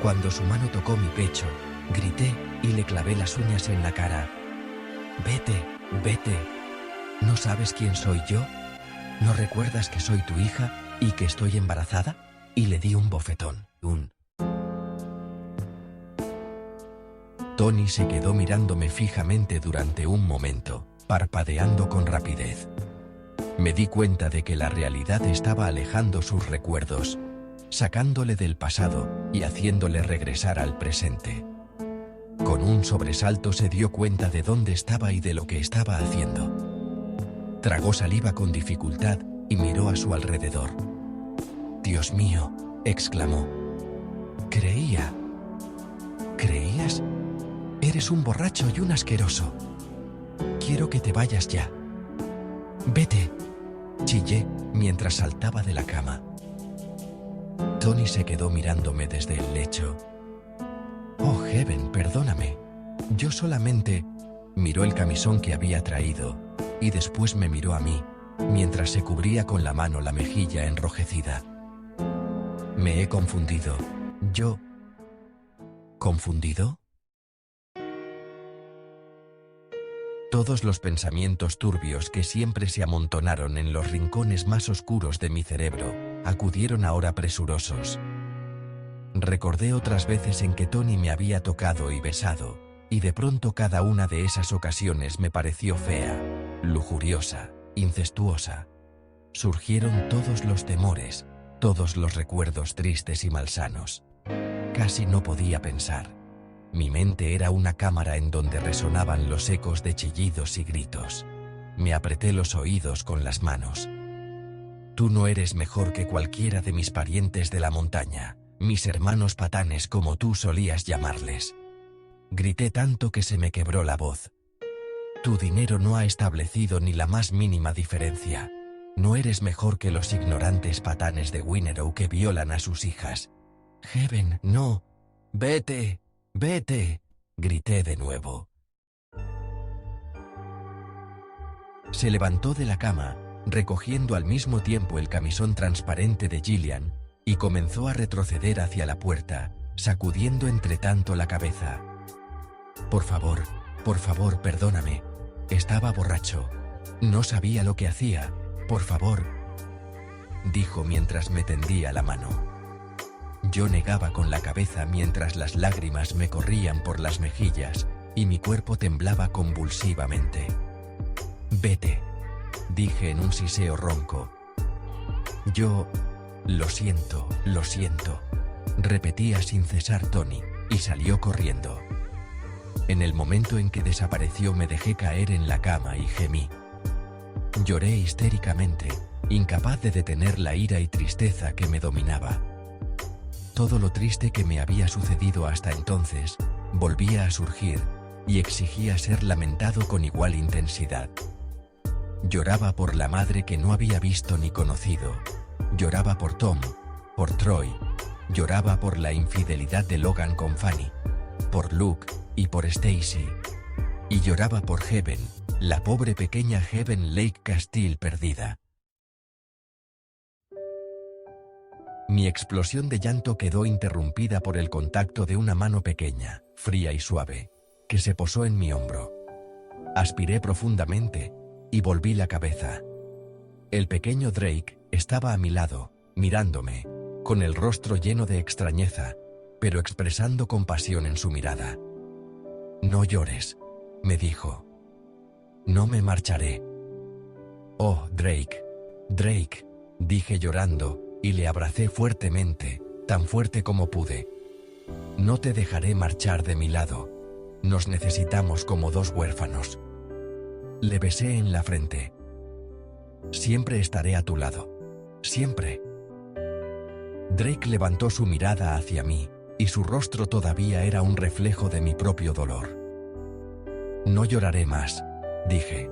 Cuando su mano tocó mi pecho, grité y le clavé las uñas en la cara. «Vete, vete. ¿No sabes quién soy yo? ¿No recuerdas que soy tu hija y que estoy embarazada?» Y le di un bofetón. Tony se quedó mirándome fijamente durante un momento, parpadeando con rapidez. Me di cuenta de que la realidad estaba alejando sus recuerdos, sacándole del pasado y haciéndole regresar al presente. Con un sobresalto se dio cuenta de dónde estaba y de lo que estaba haciendo. Tragó saliva con dificultad y miró a su alrededor. «Dios mío», exclamó. «Creías? Eres un borracho y un asqueroso. Quiero que te vayas ya. Vete», chillé mientras saltaba de la cama. Tony se quedó mirándome desde el lecho. «Oh, Heaven, perdóname. Yo solamente…» Miró el camisón que había traído y después me miró a mí, mientras se cubría con la mano la mejilla enrojecida. «Me he confundido. Yo…» ¿Confundido? Todos los pensamientos turbios que siempre se amontonaron en los rincones más oscuros de mi cerebro acudieron ahora presurosos. Recordé otras veces en que Tony me había tocado y besado, y de pronto cada una de esas ocasiones me pareció fea, lujuriosa, incestuosa. Surgieron todos los temores, todos los recuerdos tristes y malsanos. Casi no podía pensar. Mi mente era una cámara en donde resonaban los ecos de chillidos y gritos. Me apreté los oídos con las manos. «Tú no eres mejor que cualquiera de mis parientes de la montaña, mis hermanos patanes como tú solías llamarles». Grité tanto que se me quebró la voz. «Tu dinero no ha establecido ni la más mínima diferencia. No eres mejor que los ignorantes patanes de Winnerow que violan a sus hijas». «Heaven, no. Vete, vete», grité de nuevo. Se levantó de la cama, recogiendo al mismo tiempo el camisón transparente de Gillian, y comenzó a retroceder hacia la puerta, sacudiendo entretanto la cabeza. por favor, perdóname. Estaba borracho. No sabía lo que hacía. Por favor», dijo mientras me tendía la mano. Yo negaba con la cabeza mientras las lágrimas me corrían por las mejillas y mi cuerpo temblaba convulsivamente. «Vete», dije en un siseo ronco. «Yo… lo siento», repetía sin cesar Tony, y salió corriendo. En el momento en que desapareció me dejé caer en la cama y gemí. Lloré histéricamente, incapaz de detener la ira y tristeza que me dominaba. Todo lo triste que me había sucedido hasta entonces volvía a surgir y exigía ser lamentado con igual intensidad. Lloraba por la madre que no había visto ni conocido. Lloraba por Tom, por Troy. Lloraba por la infidelidad de Logan con Fanny, por Luke y por Stacy. Y lloraba por Heaven, la pobre pequeña Heaven Lake Castile perdida. Mi explosión de llanto quedó interrumpida por el contacto de una mano pequeña, fría y suave, que se posó en mi hombro. Aspiré profundamente y volví la cabeza. El pequeño Drake estaba a mi lado, mirándome, con el rostro lleno de extrañeza, pero expresando compasión en su mirada. «No llores», me dijo. «No me marcharé». «Oh, Drake, Drake», dije llorando, y le abracé fuertemente, tan fuerte como pude. «No te dejaré marchar de mi lado. Nos necesitamos como dos huérfanos». Le besé en la frente. «Siempre estaré a tu lado. Siempre». Drake levantó su mirada hacia mí, y su rostro todavía era un reflejo de mi propio dolor. «No lloraré más», dije.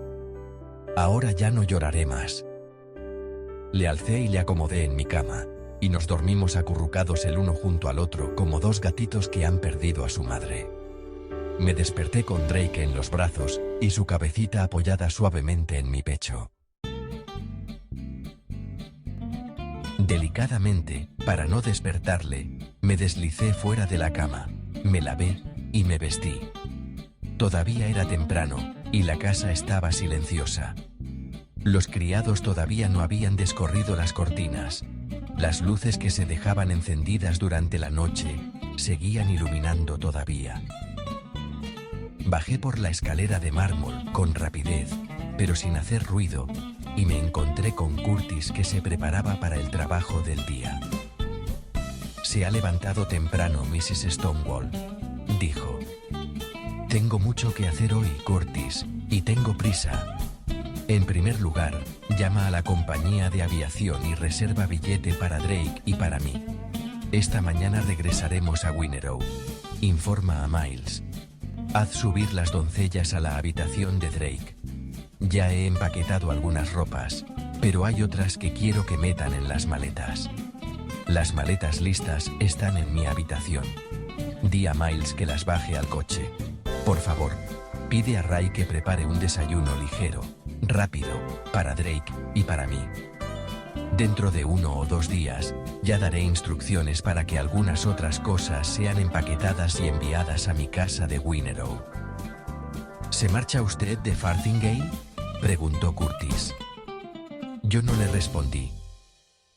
«Ahora ya no lloraré más». Le alcé y le acomodé en mi cama, y nos dormimos acurrucados el uno junto al otro como dos gatitos que han perdido a su madre. Me desperté con Drake en los brazos, y su cabecita apoyada suavemente en mi pecho. Delicadamente, para no despertarle, me deslicé fuera de la cama, me lavé y me vestí. Todavía era temprano, y la casa estaba silenciosa. Los criados todavía no habían descorrido las cortinas. Las luces que se dejaban encendidas durante la noche seguían iluminando todavía. Bajé por la escalera de mármol con rapidez, pero sin hacer ruido, y me encontré con Curtis, que se preparaba para el trabajo del día. «Se ha levantado temprano, Mrs. Stonewall», dijo. «Tengo mucho que hacer hoy, Curtis, y tengo prisa. En primer lugar, llama a la compañía de aviación y reserva billete para Drake y para mí. Esta mañana regresaremos a Winnerow. Informa a Miles. Haz subir las doncellas a la habitación de Drake. Ya he empaquetado algunas ropas, pero hay otras que quiero que metan en las maletas. Las maletas listas están en mi habitación. Di a Miles que las baje al coche. Por favor, pide a Ray que prepare un desayuno ligero, rápido, para Drake y para mí. Dentro de 1 o 2 días, ya daré instrucciones para que algunas otras cosas sean empaquetadas y enviadas a mi casa de Winnerow». «¿Se marcha usted de Farthingale?», preguntó Curtis. Yo no le respondí.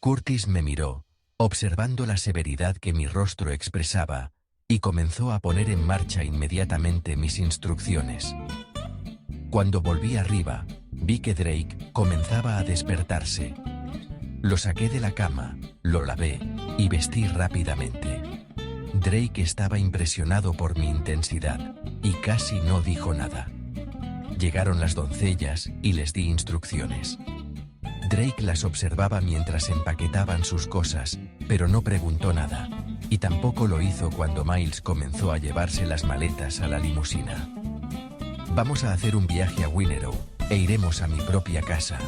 Curtis me miró, observando la severidad que mi rostro expresaba, y comenzó a poner en marcha inmediatamente mis instrucciones. Cuando volví arriba, vi que Drake comenzaba a despertarse. Lo saqué de la cama, lo lavé y vestí rápidamente. Drake estaba impresionado por mi intensidad y casi no dijo nada. Llegaron las doncellas y les di instrucciones. Drake las observaba mientras empaquetaban sus cosas, pero no preguntó nada, y tampoco lo hizo cuando Miles comenzó a llevarse las maletas a la limusina. «Vamos a hacer un viaje a Winnerow e iremos a mi propia casa»,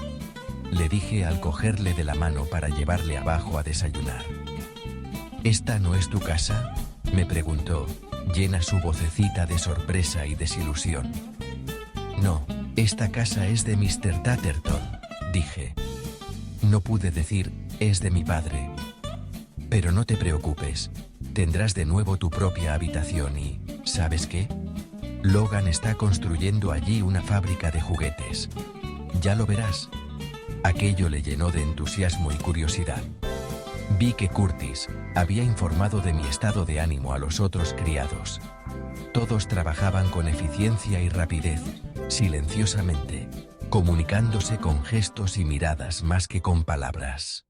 le dije al cogerle de la mano para llevarle abajo a desayunar. «¿Esta no es tu casa?», me preguntó, llena su vocecita de sorpresa y desilusión. «No, esta casa es de Mr. Tatterton», dije. No pude decir, «es de mi padre». «Pero no te preocupes, tendrás de nuevo tu propia habitación y, ¿sabes qué? Logan está construyendo allí una fábrica de juguetes. Ya lo verás». Aquello le llenó de entusiasmo y curiosidad. Vi que Curtis había informado de mi estado de ánimo a los otros criados. Todos trabajaban con eficiencia y rapidez, silenciosamente, comunicándose con gestos y miradas más que con palabras.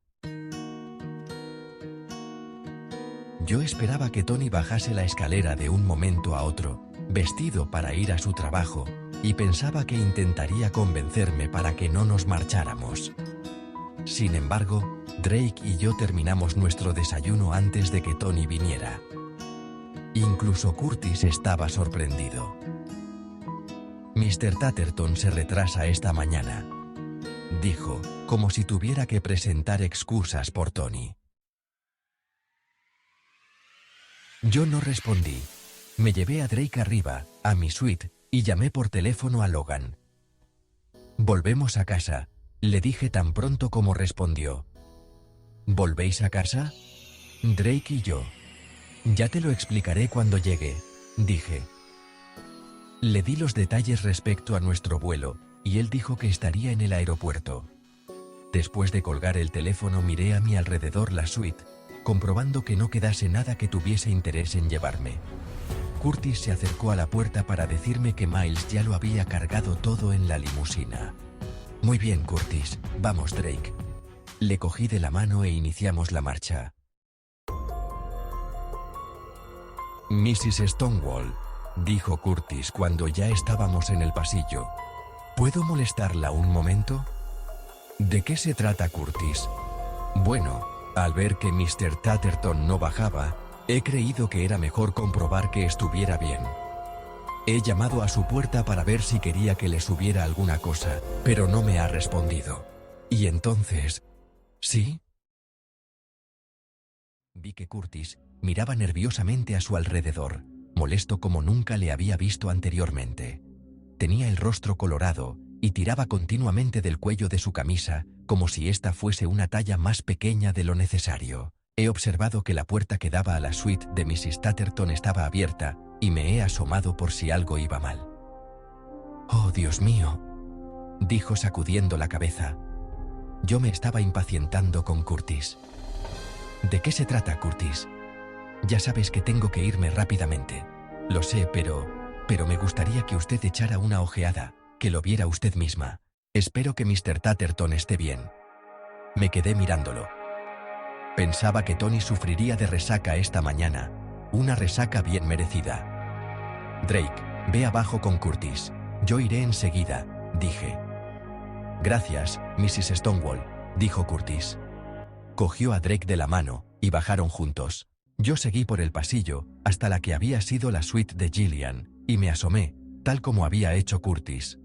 Yo esperaba que Tony bajase la escalera de un momento a otro, vestido para ir a su trabajo, y pensaba que intentaría convencerme para que no nos marcháramos. Sin embargo, Drake y yo terminamos nuestro desayuno antes de que Tony viniera. Incluso Curtis estaba sorprendido. «Mr. Tatterton se retrasa esta mañana», dijo, como si tuviera que presentar excusas por Tony. Yo no respondí. Me llevé a Drake arriba, a mi suite, y llamé por teléfono a Logan. «Volvemos a casa», le dije tan pronto como respondió. ¿Volvéis a casa? Drake y yo. Ya te lo explicaré cuando llegue, dije. Le di los detalles respecto a nuestro vuelo, y él dijo que estaría en el aeropuerto. Después de colgar el teléfono miré a mi alrededor la suite, comprobando que no quedase nada que tuviese interés en llevarme. Curtis se acercó a la puerta para decirme que Miles ya lo había cargado todo en la limusina. Muy bien, Curtis, vamos, Drake. Le cogí de la mano e iniciamos la marcha. Mrs. Stonewall, dijo Curtis cuando ya estábamos en el pasillo. ¿Puedo molestarla un momento? ¿De qué se trata, Curtis? Bueno, al ver que Mr. Tatterton no bajaba, he creído que era mejor comprobar que estuviera bien. He llamado a su puerta para ver si quería que le subiera alguna cosa, pero no me ha respondido. Y entonces... ¿Sí? Vi que Curtis miraba nerviosamente a su alrededor, molesto como nunca le había visto anteriormente. Tenía el rostro colorado y tiraba continuamente del cuello de su camisa como si ésta fuese una talla más pequeña de lo necesario. He observado que la puerta que daba a la suite de Mrs. Tatterton estaba abierta y me he asomado por si algo iba mal. «Oh, Dios mío», dijo sacudiendo la cabeza. Yo me estaba impacientando con Curtis. ¿De qué se trata, Curtis? Ya sabes que tengo que irme rápidamente. Lo sé, pero me gustaría que usted echara una ojeada, que lo viera usted misma. Espero que Mr. Tatterton esté bien. Me quedé mirándolo. Pensaba que Tony sufriría de resaca esta mañana, una resaca bien merecida. Drake, ve abajo con Curtis. Yo iré enseguida, dije. Gracias, Mrs. Stonewall, dijo Curtis. Cogió a Drake de la mano y bajaron juntos. Yo seguí por el pasillo hasta la que había sido la suite de Gillian y me asomé, tal como había hecho Curtis.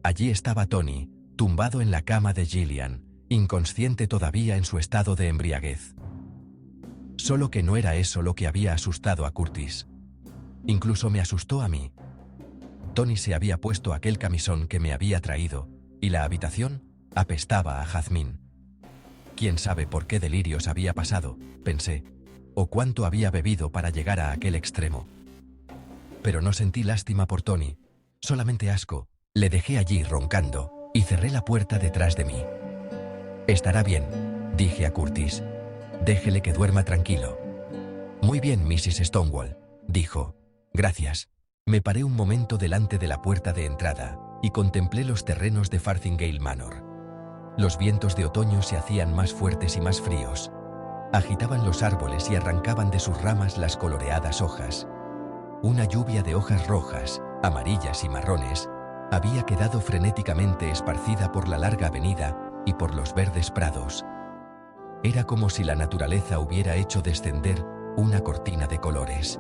Allí estaba Tony, tumbado en la cama de Gillian, inconsciente todavía en su estado de embriaguez. Solo que no era eso lo que había asustado a Curtis. Incluso me asustó a mí. Tony se había puesto aquel camisón que me había traído, y la habitación apestaba a jazmín. Quién sabe por qué delirios había pasado, pensé, o cuánto había bebido para llegar a aquel extremo. Pero no sentí lástima por Tony, solamente asco. Le dejé allí roncando y cerré la puerta detrás de mí. Estará bien, dije a Curtis. Déjele que duerma tranquilo. Muy bien, Mrs. Stonewall, dijo. Gracias. Me paré un momento delante de la puerta de entrada y contemplé los terrenos de Farthingale Manor. Los vientos de otoño se hacían más fuertes y más fríos. Agitaban los árboles y arrancaban de sus ramas las coloreadas hojas. Una lluvia de hojas rojas, amarillas y marrones había quedado frenéticamente esparcida por la larga avenida y por los verdes prados. Era como si la naturaleza hubiera hecho descender una cortina de colores.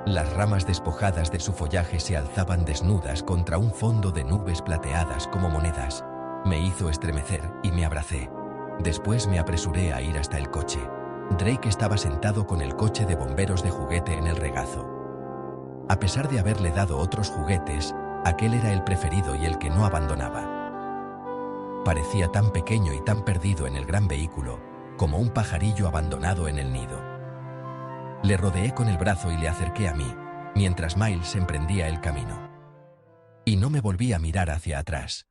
Las ramas despojadas de su follaje se alzaban desnudas contra un fondo de nubes plateadas como monedas. Me hizo estremecer y me abracé. Después me apresuré a ir hasta el coche. Drake estaba sentado con el coche de bomberos de juguete en el regazo. A pesar de haberle dado otros juguetes, aquel era el preferido y el que no abandonaba. Parecía tan pequeño y tan perdido en el gran vehículo, como un pajarillo abandonado en el nido. Le rodeé con el brazo y le acerqué a mí, mientras Miles emprendía el camino. Y no me volví a mirar hacia atrás.